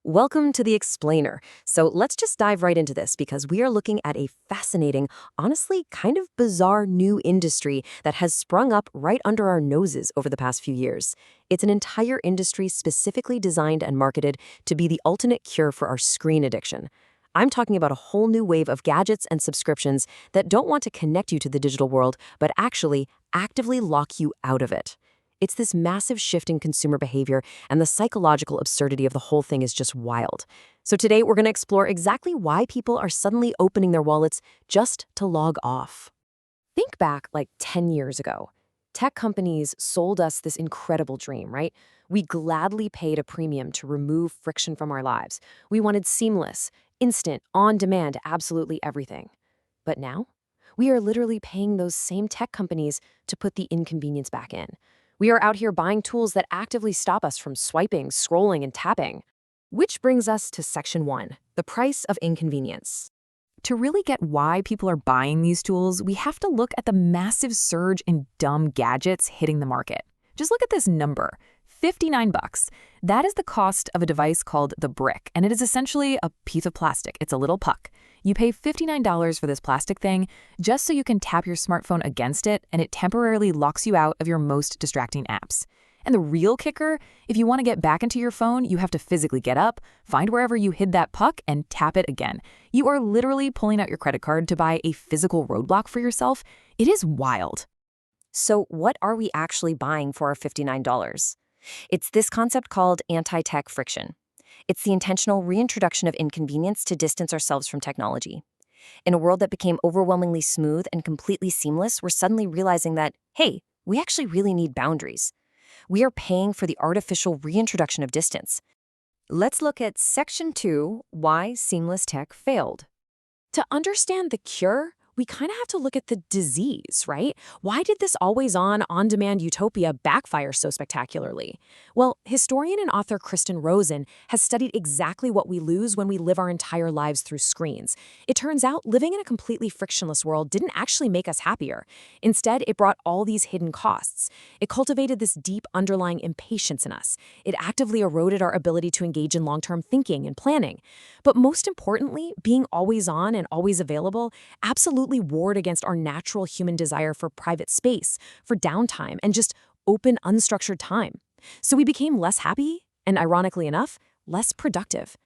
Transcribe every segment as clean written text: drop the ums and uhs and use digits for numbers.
Welcome to the Explainer. So let's just dive right into this because we are looking at a fascinating, honestly kind of bizarre new industry that has sprung up right under our noses over the past few years. It's an entire industry specifically designed and marketed to be the ultimate cure for our screen addiction. I'm talking about a whole new wave of gadgets and subscriptions that don't want to connect you to the digital world, but actually actively lock you out of it. It's this massive shift in consumer behavior, and the psychological absurdity of the whole thing is just wild. So today, we're going to explore exactly why people are suddenly opening their wallets just to log off. Think back like 10 years ago. Tech companies sold us this incredible dream, right? We gladly paid a premium to remove friction from our lives. We wanted seamless, instant, on-demand, absolutely everything. But now, we are literally paying those same tech companies to put the inconvenience back in. We are out here buying tools that actively stop us from swiping, scrolling, and tapping. Which brings us to Section 1, the price of inconvenience. To really get why people are buying these tools, we have to look at the massive surge in dumb gadgets hitting the market. Just look at this number, $59. That is the cost of a device called the brick, and it is essentially a piece of plastic. It's a little puck. You pay $59 for this plastic thing just so you can tap your smartphone against it, and it temporarily locks you out of your most distracting apps. And the real kicker, if you want to get back into your phone, you have to physically get up, find wherever you hid that puck, and tap it again. You are literally pulling out your credit card to buy a physical roadblock for yourself. It is wild. So what are we actually buying for our $59? It's this concept called anti-tech friction. It's the intentional reintroduction of inconvenience to distance ourselves from technology. In a world that became overwhelmingly smooth and completely seamless, we're suddenly realizing that, hey, we actually really need boundaries. We are paying for the artificial reintroduction of distance. Let's look at Section 2, Why Seamless Tech Failed. To understand the cure, we kind of have to look at the disease, right? Why did this always-on, on-demand utopia backfire so spectacularly? Well, historian and author Kristen Rosen has studied exactly what we lose when we live our entire lives through screens. It turns out living in a completely frictionless world didn't actually make us happier. Instead, it brought all these hidden costs. It cultivated this deep underlying impatience in us. It actively eroded our ability to engage in long-term thinking and planning. But most importantly, being always on and always available absolutely warred against our natural human desire for private space, for downtime, and just open, unstructured time. So we became less happy and, ironically enough, less productive.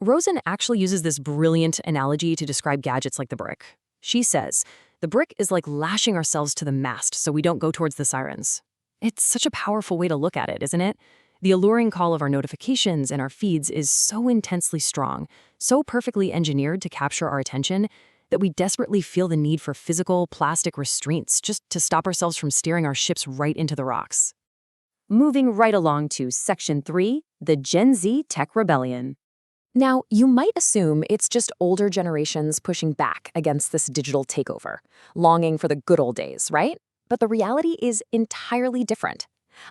Rosen actually uses this brilliant analogy to describe gadgets like the brick. She says, the brick is like lashing ourselves to the mast so we don't go towards the sirens. It's such a powerful way to look at it, isn't it? The alluring call of our notifications and our feeds is so intensely strong, so perfectly engineered to capture our attention, that we desperately feel the need for physical, plastic restraints just to stop ourselves from steering our ships right into the rocks. Moving right along to Section 3, the Gen Z Tech Rebellion. Now, you might assume it's just older generations pushing back against this digital takeover, longing for the good old days, right? But the reality is entirely different.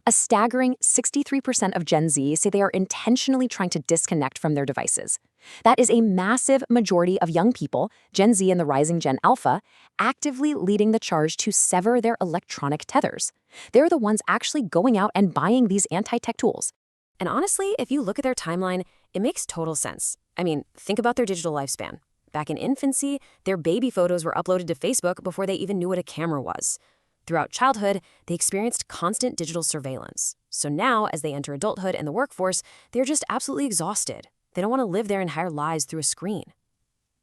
A staggering 63% of Gen Z say they are intentionally trying to disconnect from their devices. That is a massive majority of young people, Gen Z and the rising Gen Alpha, actively leading the charge to sever their electronic tethers. They're the ones actually going out and buying these anti-tech tools. And honestly, if you look at their timeline, it makes total sense. I mean, think about their digital lifespan. Back in infancy, their baby photos were uploaded to Facebook before they even knew what a camera was. Throughout childhood, they experienced constant digital surveillance. So now, as they enter adulthood and the workforce, they're just absolutely exhausted. They don't want to live their entire lives through a screen.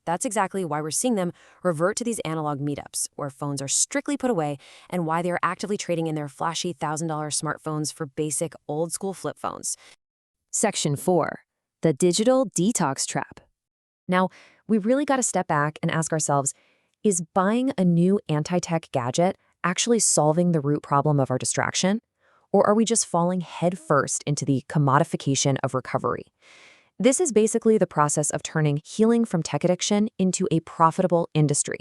That's exactly why we're seeing them revert to these analog meetups, where phones are strictly put away, and why they are actively trading in their flashy $1,000 smartphones for basic, old-school flip phones. Section 4, the digital detox trap. Now, we really got to step back and ask ourselves, is buying a new anti-tech gadget actually solving the root problem of our distraction? Or are we just falling headfirst into the commodification of recovery? This is basically the process of turning healing from tech addiction into a profitable industry.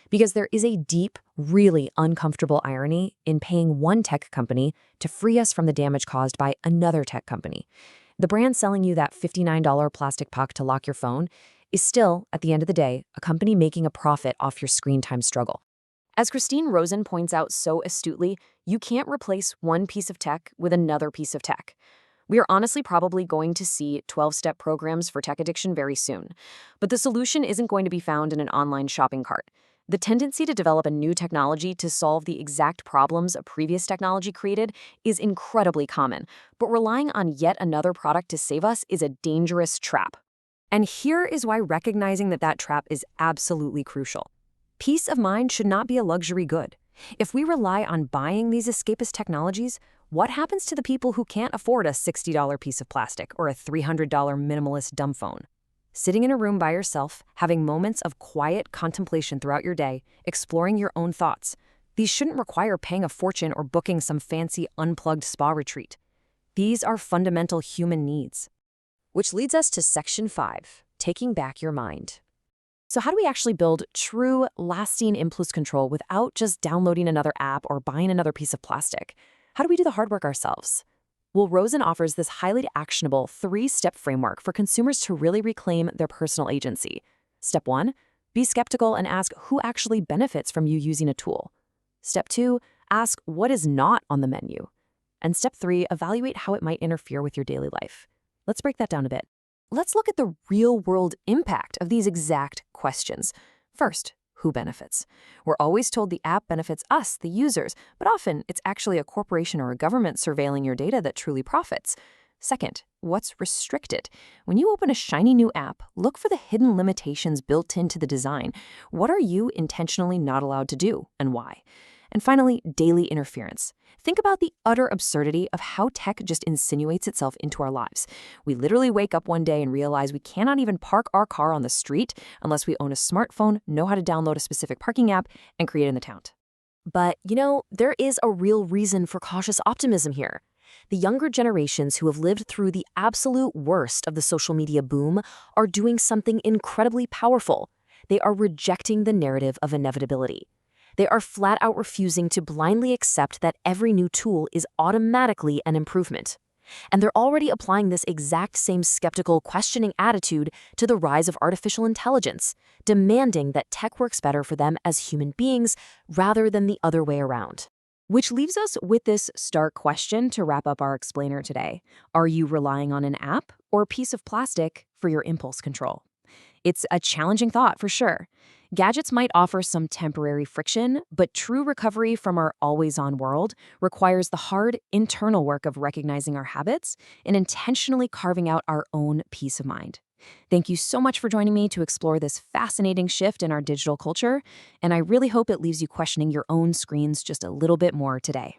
Because there is a deep, really uncomfortable irony in paying one tech company to free us from the damage caused by another tech company. The brand selling you that $59 plastic puck to lock your phone is still, at the end of the day, a company making a profit off your screen time struggle. As Christine Rosen points out so astutely, you can't replace one piece of tech with another piece of tech. We are honestly probably going to see 12-step programs for tech addiction very soon. But the solution isn't going to be found in an online shopping cart. The tendency to develop a new technology to solve the exact problems a previous technology created is incredibly common, but relying on yet another product to save us is a dangerous trap. And here is why recognizing that trap is absolutely crucial. Peace of mind should not be a luxury good. If we rely on buying these escapist technologies, what happens to the people who can't afford a $60 piece of plastic or a $300 minimalist dumb phone? Sitting in a room by yourself, having moments of quiet contemplation throughout your day, exploring your own thoughts. These shouldn't require paying a fortune or booking some fancy unplugged spa retreat. These are fundamental human needs. Which leads us to Section 5, taking back your mind. So how do we actually build true, lasting impulse control without just downloading another app or buying another piece of plastic? How do we do the hard work ourselves? Well, Rosen offers this highly actionable 3-step framework for consumers to really reclaim their personal agency. Step 1, be skeptical and ask who actually benefits from you using a tool. Step 2, ask what is not on the menu. And Step 3, evaluate how it might interfere with your daily life. Let's break that down a bit. Let's look at the real-world impact of these exact questions. First, who benefits? We're always told the app benefits us, the users, but often it's actually a corporation or a government surveilling your data that truly profits. Second, what's restricted? When you open a shiny new app, look for the hidden limitations built into the design. What are you intentionally not allowed to do, and why? And finally, daily interference. Think about the utter absurdity of how tech just insinuates itself into our lives. We literally wake up one day and realize we cannot even park our car on the street unless we own a smartphone, know how to download a specific parking app, and create an account. But, there is a real reason for cautious optimism here. The younger generations who have lived through the absolute worst of the social media boom are doing something incredibly powerful. They are rejecting the narrative of inevitability. They are flat out refusing to blindly accept that every new tool is automatically an improvement. And they're already applying this exact same skeptical, questioning attitude to the rise of artificial intelligence, demanding that tech works better for them as human beings rather than the other way around. Which leaves us with this stark question to wrap up our explainer today. Are you relying on an app or a piece of plastic for your impulse control? It's a challenging thought for sure. Gadgets might offer some temporary friction, but true recovery from our always-on world requires the hard, internal work of recognizing our habits and intentionally carving out our own peace of mind. Thank you so much for joining me to explore this fascinating shift in our digital culture, and I really hope it leaves you questioning your own screens just a little bit more today.